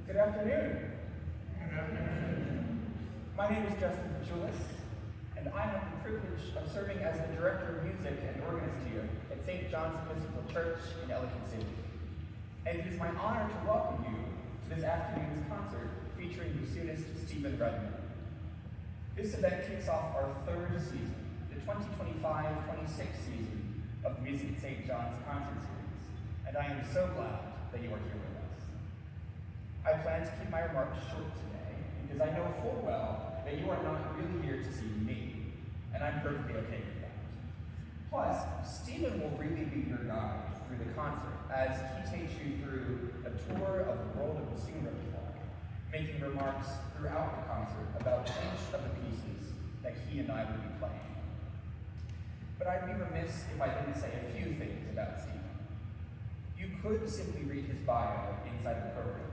Good afternoon. My name is Pechulis, and I have the privilege of serving as the Director of Music and Organist here at St. John's Episcopal Church in Ellicott City. And it is my honor to welcome you to this afternoon's concert featuring Bassoonist Stephen Rudman. This event kicks off our third season, the 2025-26 season of the Music at St. John's concert series, and I am so glad that you are here with us. I plan to keep my remarks short today because I know full well that you are not really here to see me, and I'm perfectly okay with that. Plus, Stephen will really be your guide through the concert as he takes you through a tour of the world of Bassoon repertoire, making remarks throughout the concert about each of the pieces that he and I will be playing. But I'd be remiss if I didn't say a few things about Stephen. You could simply read his bio inside the program,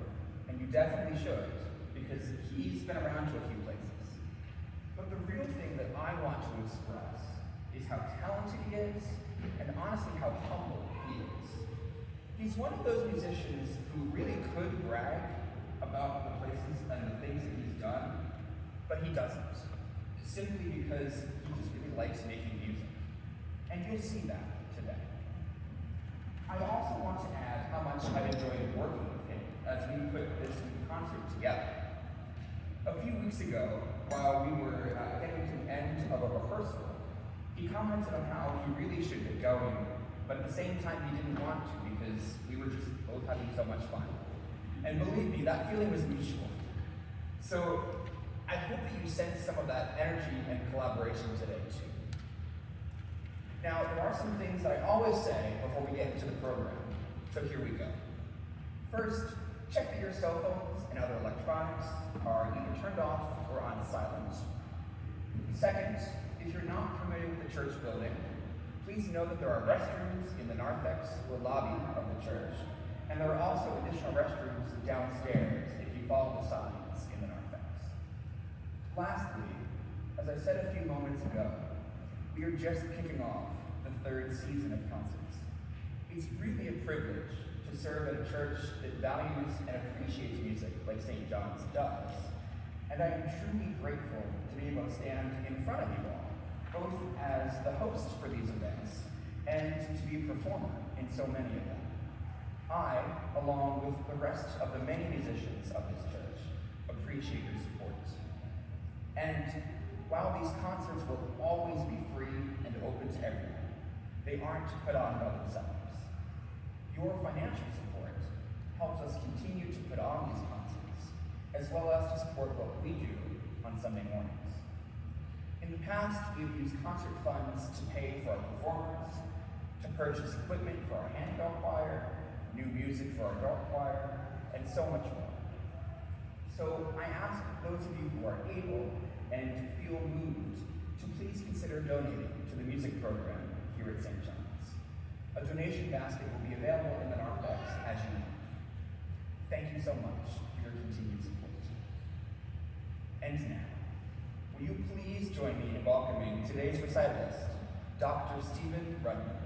and you definitely should, because he's been around to a few places. But the real thing that I want to express is how talented he is, and honestly how humble he is. He's one of those musicians who really could brag about the places and the things that he's done, but he doesn't, simply because he just really likes making music. And you'll see that today. I also want to add how much I've enjoyed working with him as we put this concert together. A few weeks ago, while we were getting to the end of a rehearsal, he commented on how he really should get going, but at the same time he didn't want to because we were just both having so much fun. And believe me, that feeling was mutual. So I hope that you sense some of that energy and collaboration today too. Now, there are some things that I always say before we get into the program, so here we go. First, check that your cell phones and other electronics are either turned off or on silent. Second, if you're not familiar with the church building, please know that there are restrooms in the narthex or lobby of the church, and there are also additional restrooms downstairs if you follow the signs in the narthex. Lastly, as I said a few moments ago, we are just kicking off the third season of concerts. It's really a privilege to serve at a church that values and appreciates music like St. John's does. And I am truly grateful to be able to stand in front of you all, both as the host for these events and to be a performer in so many of them. I, along with the rest of the many musicians of this church, appreciate your support. And while these concerts will always be free and open to everyone, they aren't put on by themselves. Your financial support helps us continue to put on these concerts, as well as to support what we do on Sunday mornings. In the past, we've used concert funds to pay for our performers, to purchase equipment for our handbell choir, new music for our adult choir, and so much more. So I ask those of you who are able and feel moved to please consider donating to the music program here at St. John's. A donation basket will be available in the narthex as you know. Thank you so much for your continued support. And now, will you please join me in welcoming today's recitalist, Dr. Stephen Rudman.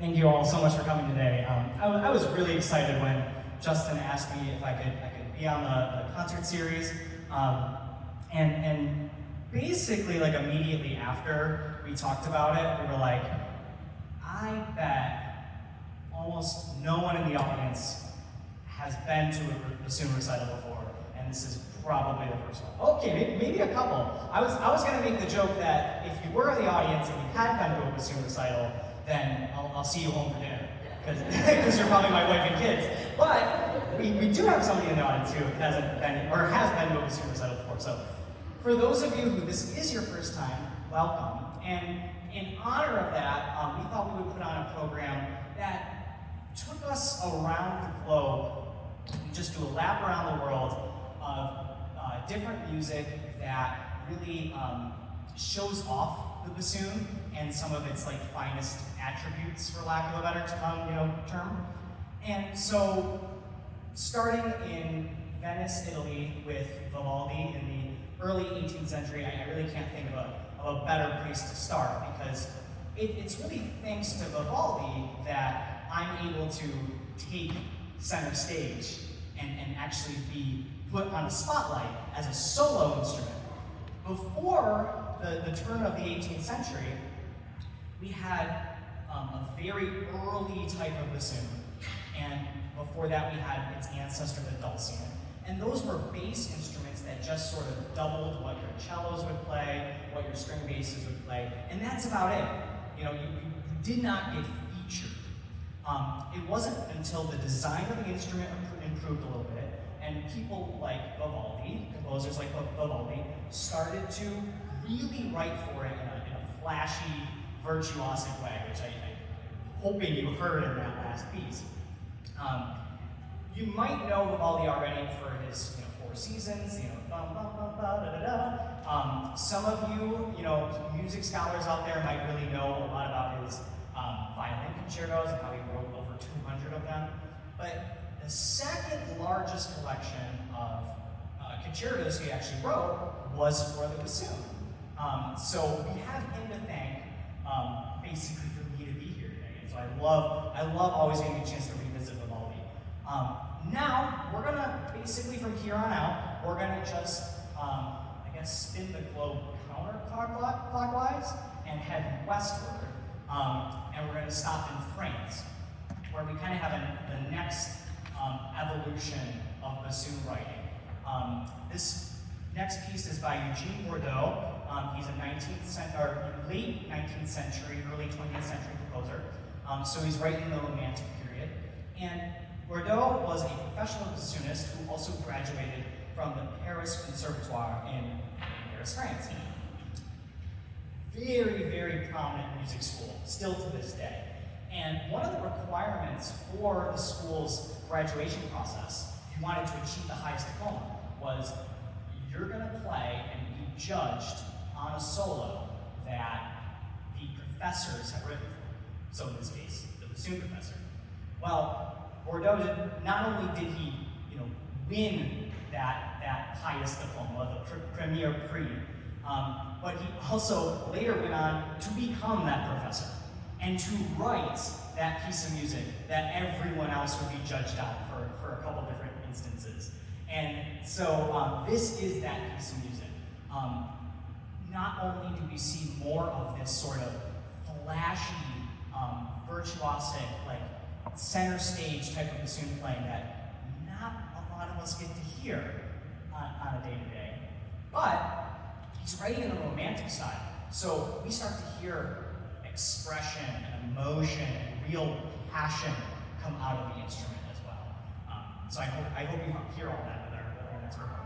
Thank you all so much for coming today. I was really excited when Justin asked me if I could be on the concert series, and basically like immediately after we talked about it, we were like, I bet almost no one in the audience has been to a bassoon recital before, and this is probably the first one. Okay, maybe a couple. I was gonna make the joke that if you were in the audience and you had been to a bassoon recital, then I'll see you home for dinner, because you're probably my wife and kids. But we do have somebody in the audience who hasn't been, or has been to a bassoon recital before. So for those of you who this is your first time, welcome. And in honor of that, we thought we would put on a program that took us around the globe. We just do a lap around the world of different music that really shows off the bassoon and some of its like finest attributes, for lack of a better term. And so, starting in Venice, Italy, with Vivaldi in the early 18th century, I really can't think of a better place to start, because it's really thanks to Vivaldi that I'm able to take center stage and actually be put on a spotlight as a solo instrument. Before the turn of the 18th century, we had a very early type of bassoon, and before that we had its ancestor, the dulcian. And those were bass instruments that just sort of doubled what your cellos would play, what your string basses would play, and that's about it. You know, you did not get featured. It wasn't until the design of the instrument improved a little bit, and people like Vivaldi, composers like Vivaldi, started to really write for it in a flashy, virtuosic way, which I'm hoping you heard in that last piece. You might know Vivaldi already for his Four Seasons, bum, bum, bum, ba, da, da, da. Some of you, music scholars out there might really know a lot about his violin concertos and how he wrote over 200 of them. But the second largest collection of concertos he actually wrote was for the bassoon. So we have him to thank, basically, for me to be here today. And so I love always getting a chance to revisit Vivaldi. Now we're gonna basically from here on out, we're gonna just spin the globe counterclockwise and head westward. And we're gonna stop in France, where we kind of have the next evolution of bassoon writing. This next piece is by Eugene Bourdeau. He's a late 19th century, early 20th century composer. So he's writing the Romantic period. And Bourdeau was a professional bassoonist who also graduated from the Paris Conservatoire in Paris, France. Very, very prominent music school, still to this day. And one of the requirements for the school's graduation process, if you wanted to achieve the highest diploma, was you're going to play and be judged on a solo that the professors have written for. So in this case, the bassoon professor. Well, Bourdeau not only did he, win that highest diploma, the Premier Prix, but he also later went on to become that professor and to write that piece of music that everyone else would be judged on for a couple different instances. And so this is that piece of music. Not only do we see more of this sort of flashy, virtuosic, like center stage type of bassoon playing that not a lot of us get to hear on a day-to-day, but he's writing in a romantic style. So we start to hear expression and emotion and real passion come out of the instrument as well. So I hope you hear all that with our next performance.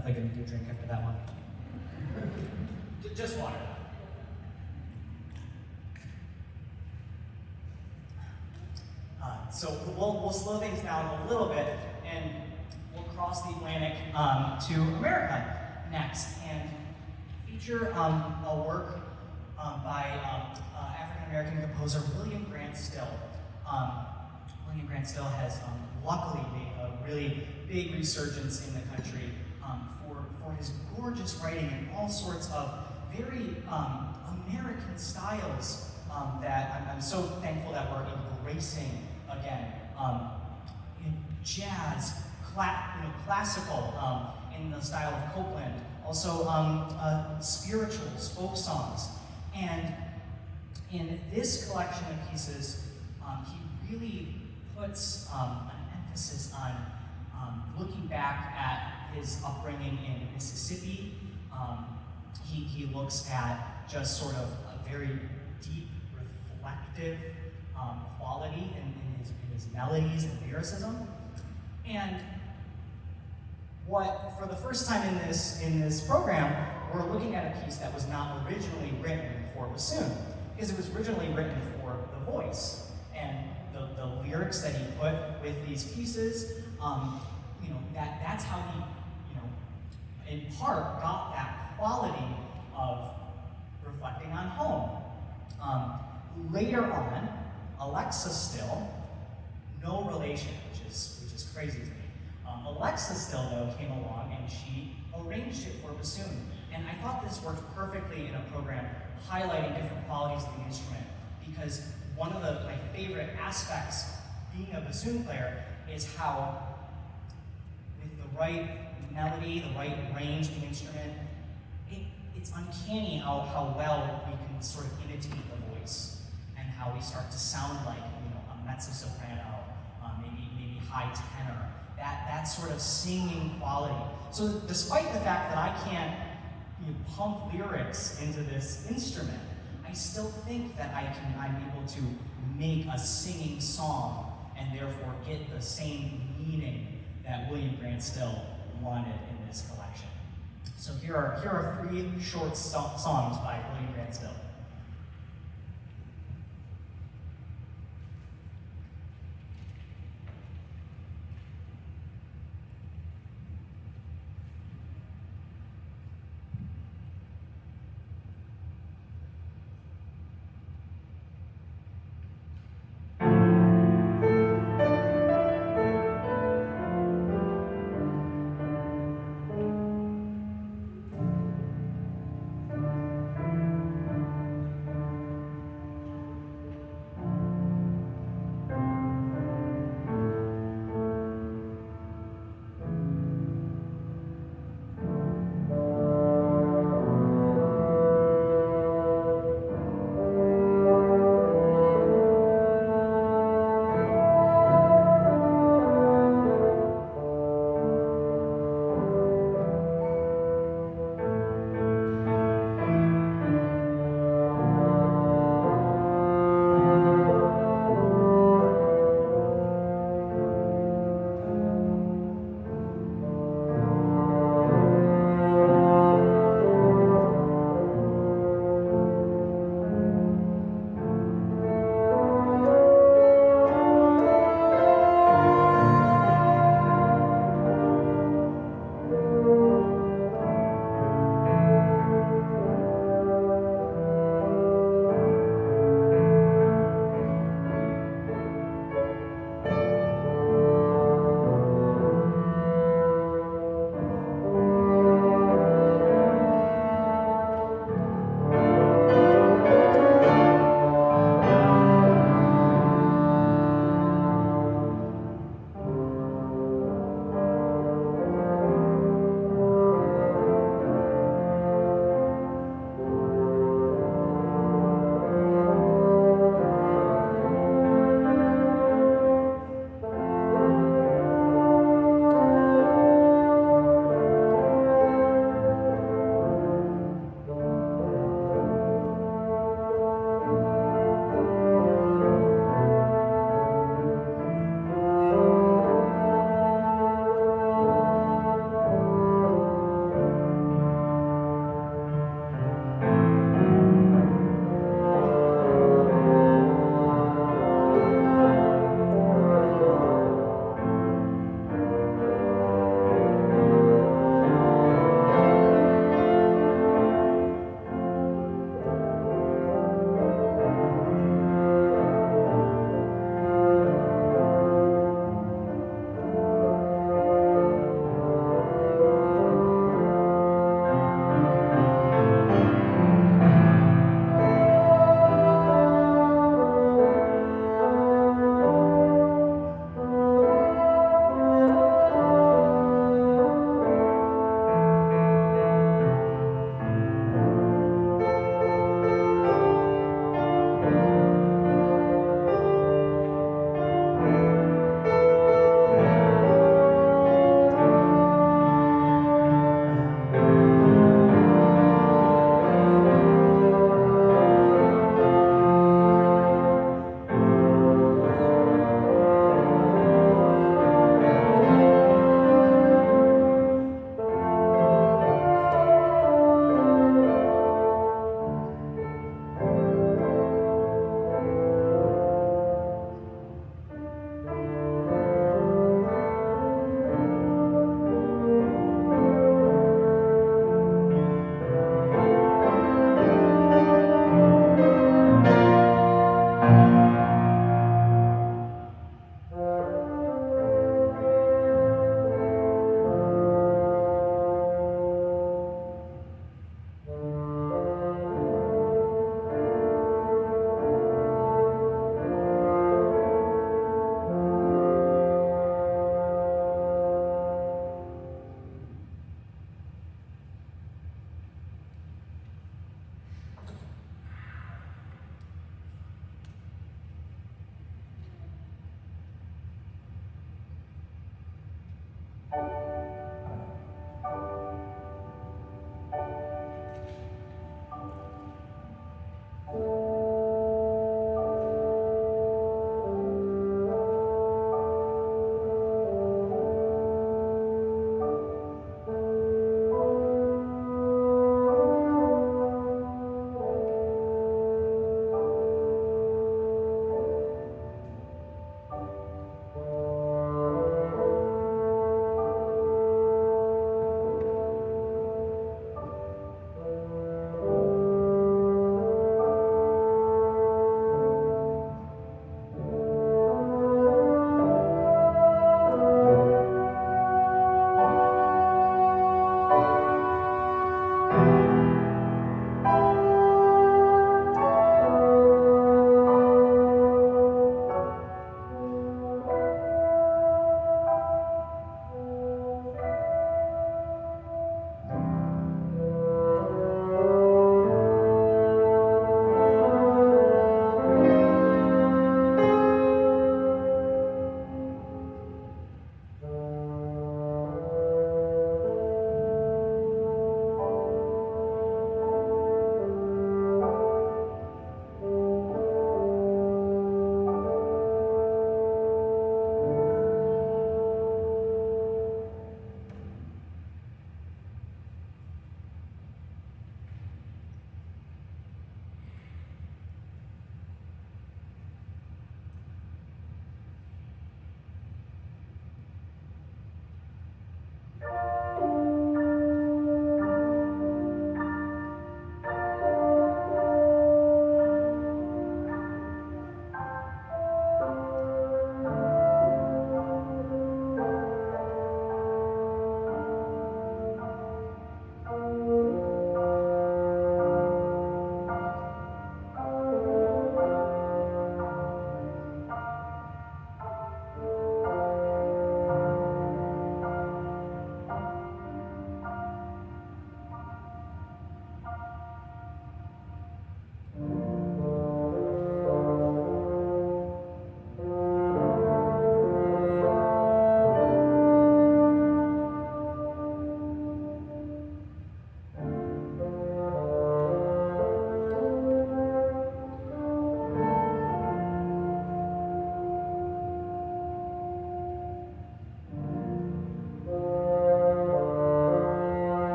Definitely gonna do a drink after that one. Just water. So we'll slow things down a little bit, and we'll cross the Atlantic to America next, and feature a work by African-American composer William Grant Still. William Grant Still has luckily made a really big resurgence in the country for his gorgeous writing and all sorts of very American styles that I'm so thankful that we're embracing again. Jazz, classical in the style of Copland, also spirituals, folk songs. And in this collection of pieces, he really puts an emphasis on looking back at his upbringing in Mississippi. He looks at just sort of a very deep, reflective quality in his melodies and lyricism. And for the first time in this program, we're looking at a piece that was not originally written for bassoon, because it was originally written for the voice. And the lyrics that he put with these pieces, that's how he, in part, got that quality of reflecting on home. Later on, Alexa Still, no relation, which is crazy to me. Alexa Still, though, came along and she arranged it for bassoon. And I thought this worked perfectly in a program highlighting different qualities of the instrument, because one of my favorite aspects being a bassoon player is how, with the right melody, the right range of the instrument, it's uncanny how well we can sort of imitate the voice, and how we start to sound like a mezzo-soprano, maybe high tenor, that sort of singing quality. So despite the fact that I can't pump lyrics into this instrument, I still think that I'm able to make a singing song and therefore get the same meaning that William Grant Still wanted in this collection. So here are 3 short songs by William Grant Still.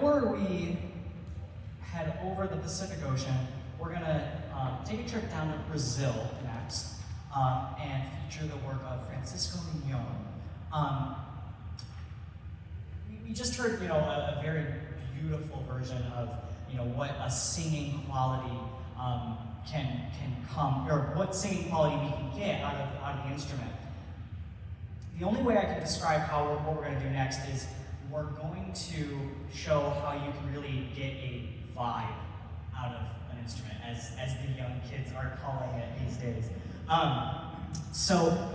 before we head over the Pacific Ocean, we're gonna take a trip down to Brazil next and feature the work of Francisco Mignone. We just heard, a very beautiful version of, what a singing quality can come, or what singing quality we can get out of the instrument. The only way I can describe what we're going to do next is we're going to show how you can really get a vibe out of an instrument, as the young kids are calling it these days. So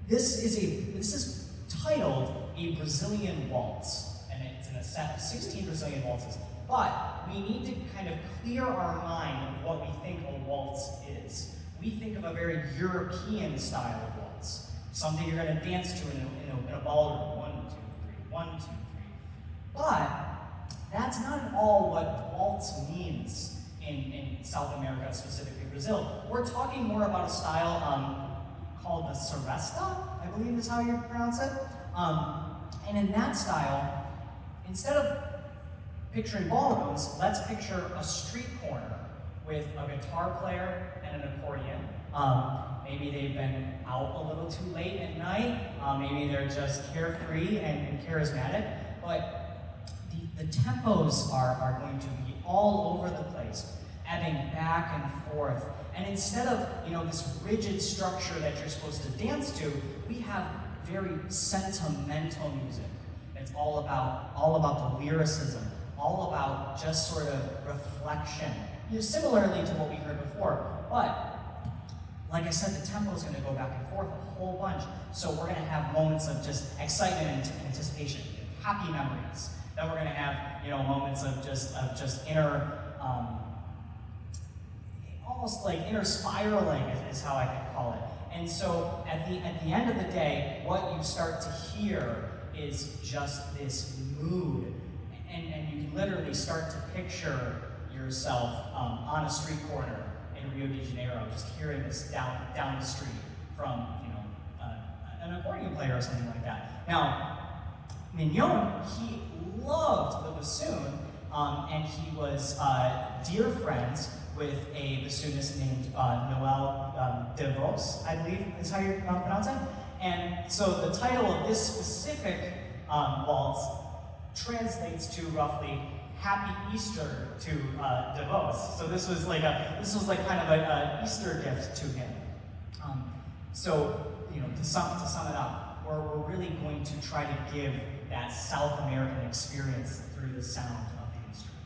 this is titled A Brazilian Waltz, and it's in a set of 16 Brazilian waltzes. But we need to kind of clear our mind of what we think a waltz is. We think of a very European style of waltz, something you're going to dance to in a ballroom. 1, 2, 3, 1, 2, 3. But that's not at all what waltz means in South America, specifically Brazil. We're talking more about a style called the seresta, I believe is how you pronounce it. And in that style, instead of picturing ballrooms, let's picture a street corner with a guitar player and an accordion. Maybe they've been out a little too late at night. Maybe they're just carefree and charismatic. But the tempos are going to be all over the place, ebbing back and forth. And instead of this rigid structure that you're supposed to dance to, we have very sentimental music. It's all about the lyricism, all about just sort of reflection. Similarly to what we heard before, but like I said, the tempo is going to go back and forth a whole bunch. So we're going to have moments of just excitement and anticipation, happy memories. Then we're going to have moments of just inner, almost like inner spiraling is how I can call it. And so at the end of the day, what you start to hear is just this mood, and you can literally start to picture yourself on a street corner in Rio de Janeiro, just hearing this down the street from an accordion player or something like that. Now, Mignone, he loved the bassoon, and he was dear friends with a bassoonist named Noel Devos, I believe is how you pronounce it. And so the title of this specific waltz translates to roughly "Happy Easter" to Devos. So this was like kind of an Easter gift to him. So to sum it up, we're really going to try to give that South American experience through the sound of the instrument.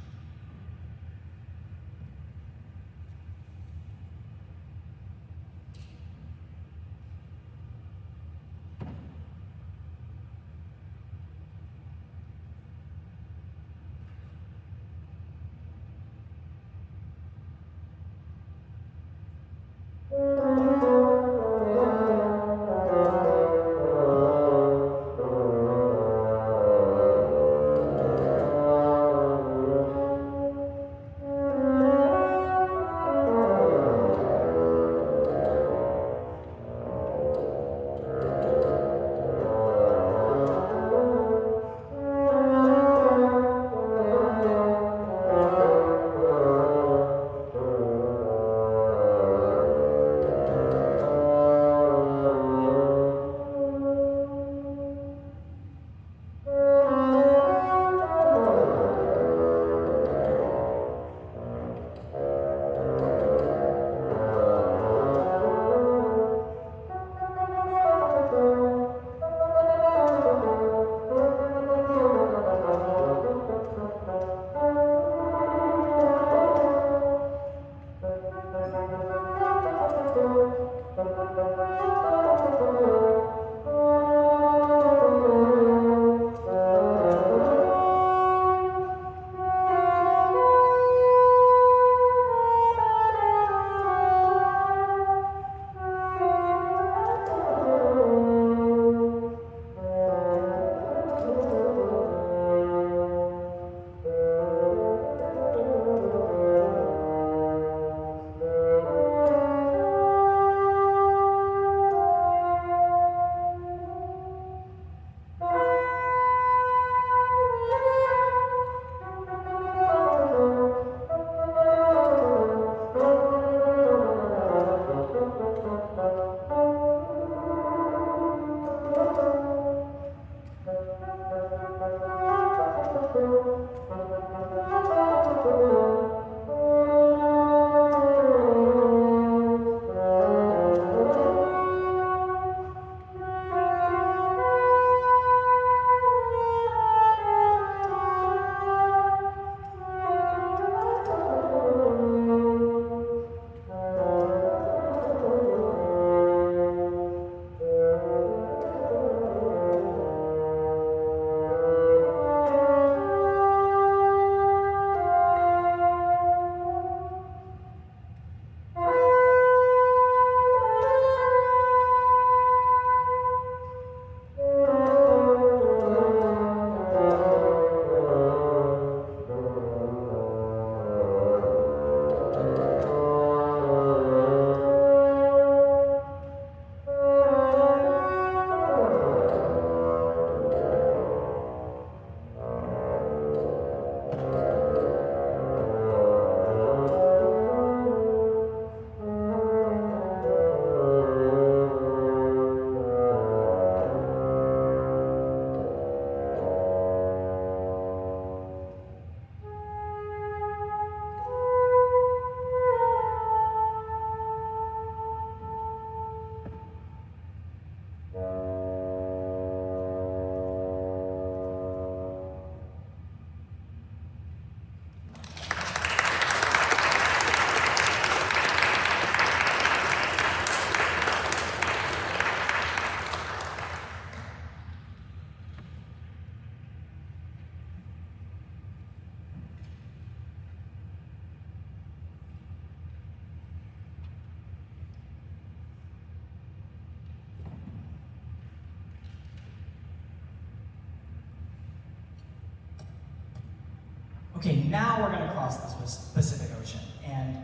Okay, now we're going to cross the Pacific Ocean, and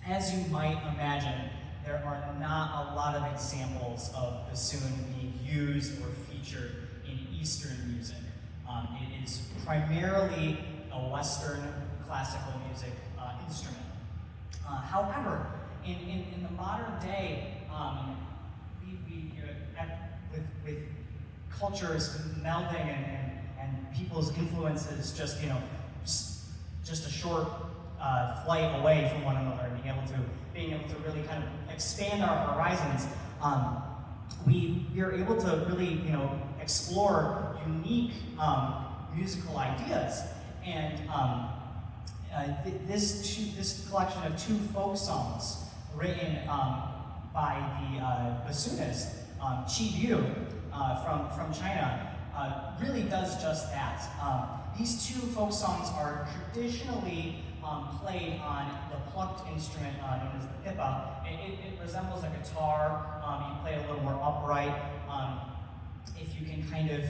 as you might imagine, there are not a lot of examples of bassoon being used or featured in Eastern music. It is primarily a Western classical music instrument. However, in the modern day, with cultures melding and people's influences just a short flight away from one another, and being able to really kind of expand our horizons, we are able to really explore unique musical ideas. And this collection of two folk songs written by the bassoonist Qi Liu from China really does just that. These two folk songs are traditionally played on the plucked instrument known as the pipa. It resembles a guitar. You play it a little more upright. If you can kind of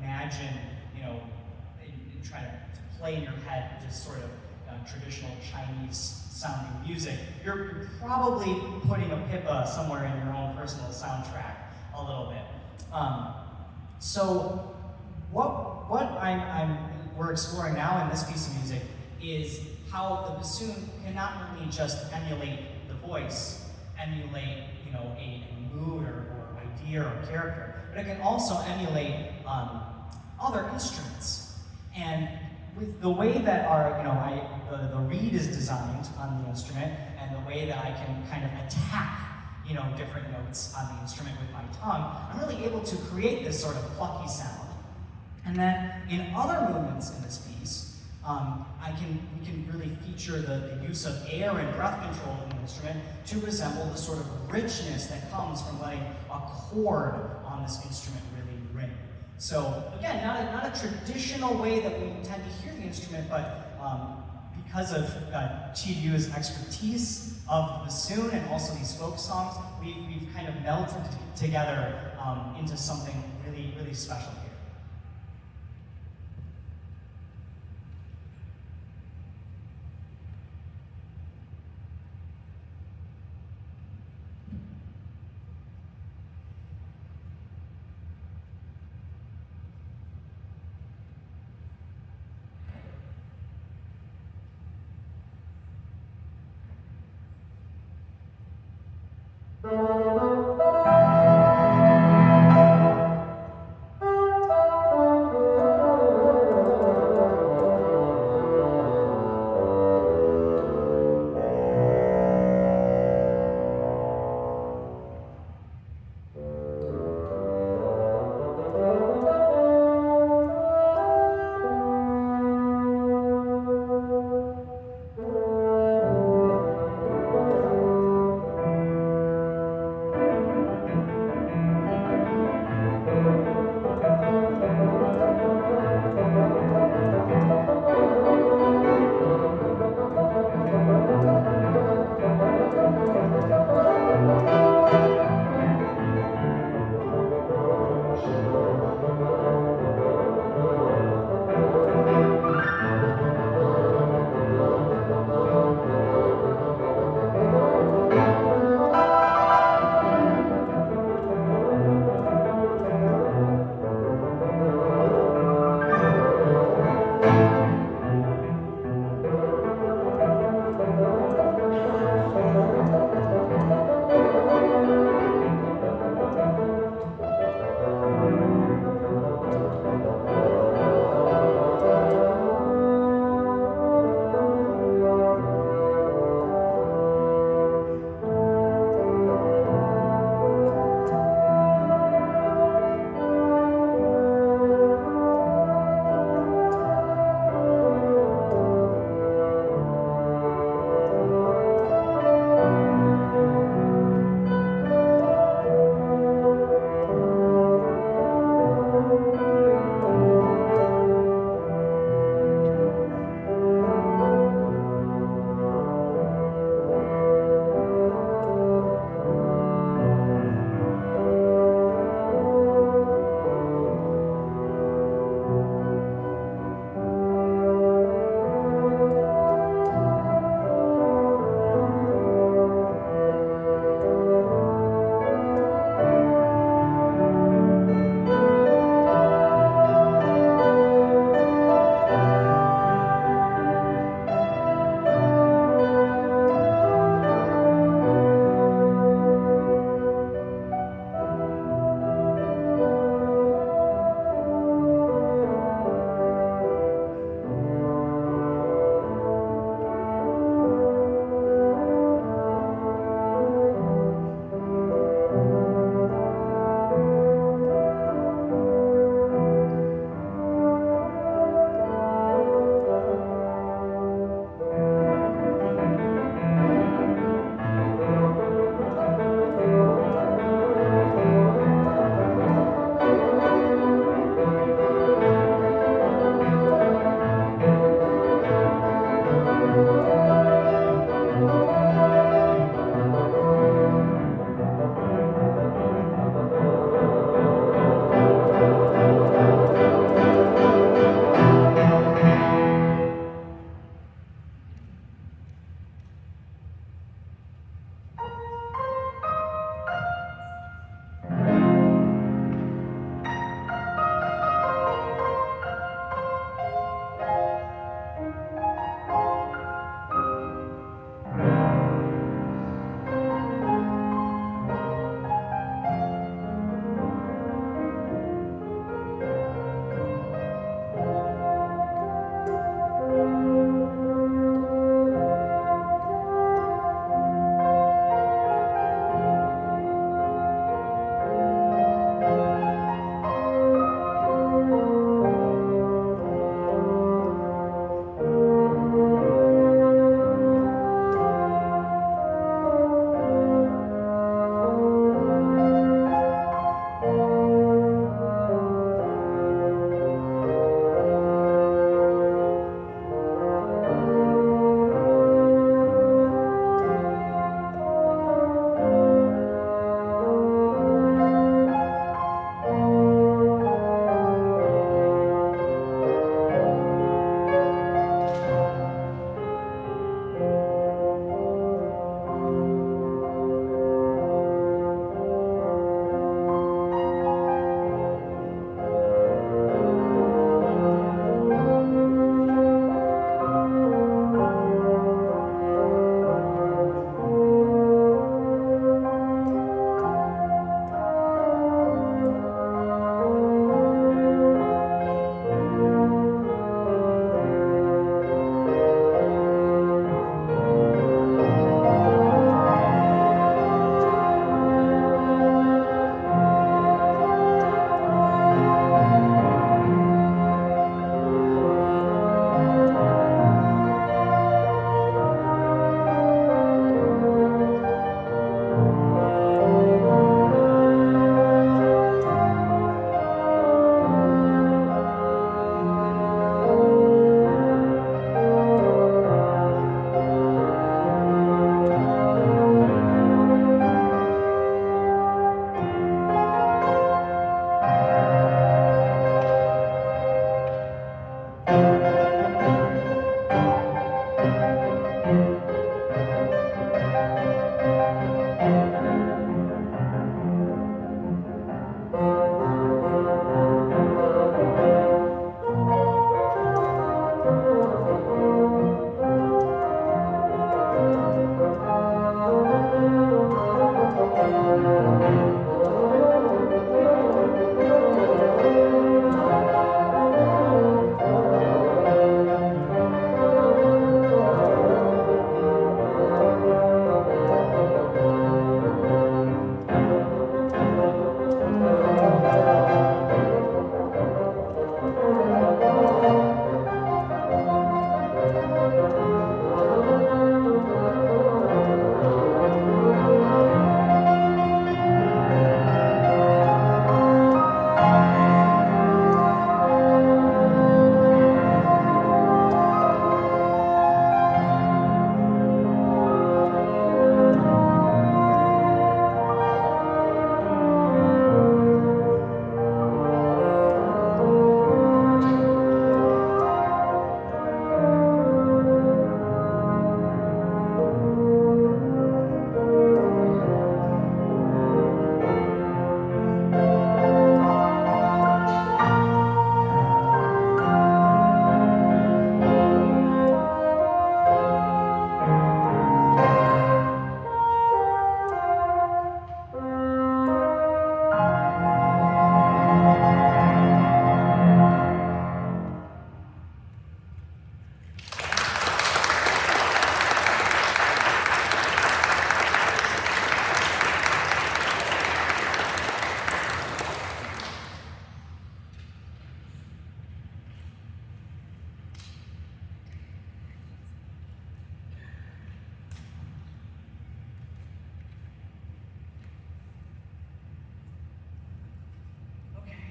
imagine, and try to play in your head just sort of traditional Chinese sounding music, you're probably putting a pipa somewhere in your own personal soundtrack a little bit. So what we're exploring now in this piece of music is how the bassoon can not only just emulate the voice, emulate a mood or idea or character, but it can also emulate other instruments. And with the way that the reed is designed on the instrument, and the way that I can kind of attack different notes on the instrument with my tongue, I'm really able to create this sort of plucky sound. And then in other movements in this piece, we can really feature the use of air and breath control in the instrument to resemble the sort of richness that comes from letting a chord on this instrument really ring. So again, not a traditional way that we tend to hear the instrument, but because of Qi Liu's expertise of the bassoon and also these folk songs, we've kind of melted together into something really, really special here.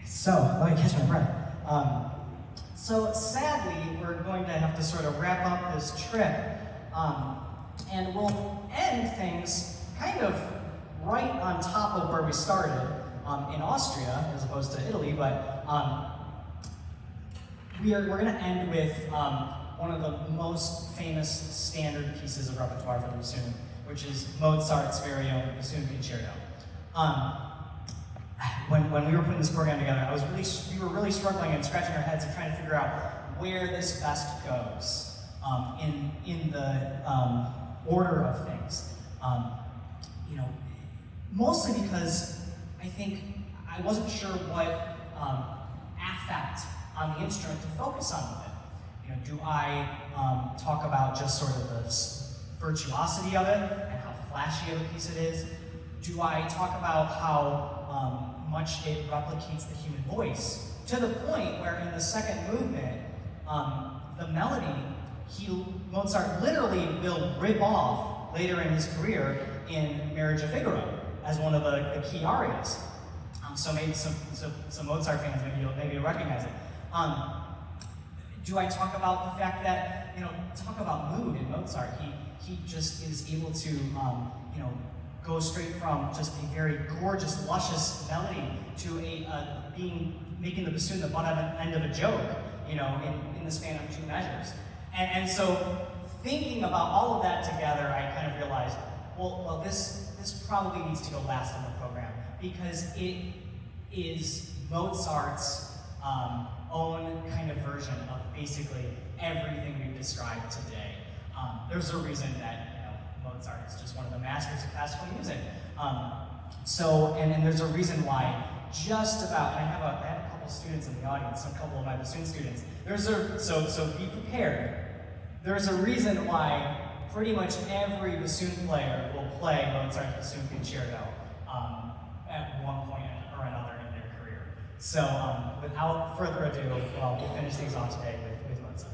So, let me catch my breath. So sadly, we're going to have to sort of wrap up this trip, and we'll end things kind of right on top of where we started in Austria, as opposed to Italy, but we're going to end with one of the most famous standard pieces of repertoire for the bassoon, which is Mozart's very own Bassoon Concerto. When we were putting this program together, we were really struggling and scratching our heads and trying to figure out where this best goes in the order of things. Mostly because I think I wasn't sure what affect on the instrument to focus on with it. Do I talk about just sort of the virtuosity of it and how flashy of a piece it is? Do I talk about how much it replicates the human voice, to the point where in the second movement, the melody, Mozart literally will rip off later in his career in Marriage of Figaro as one of the key arias. So maybe some Mozart fans maybe you'll recognize it. Do I talk about the fact that, talk about mood in Mozart? He just is able to, go straight from just a very gorgeous, luscious melody to making the bassoon the butt end of a joke, in the span of 2 measures. And so thinking about all of that together, I kind of realized, well, this probably needs to go last in the program, because it is Mozart's own kind of version of basically everything we've described today. There's a reason that Mozart is just one of the masters of classical music. And there's a reason why just about, and I have a couple students in the audience, a couple of my bassoon students. So be prepared. There's a reason why pretty much every bassoon player will play Mozart's Bassoon Concerto at one point or another in their career. So without further ado, we'll finish things off today with Mozart.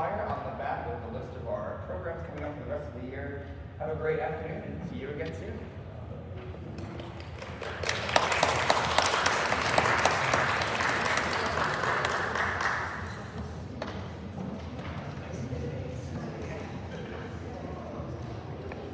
flyer on the back with the list of our programs coming up for the rest of the year. Have a great afternoon and see you again soon.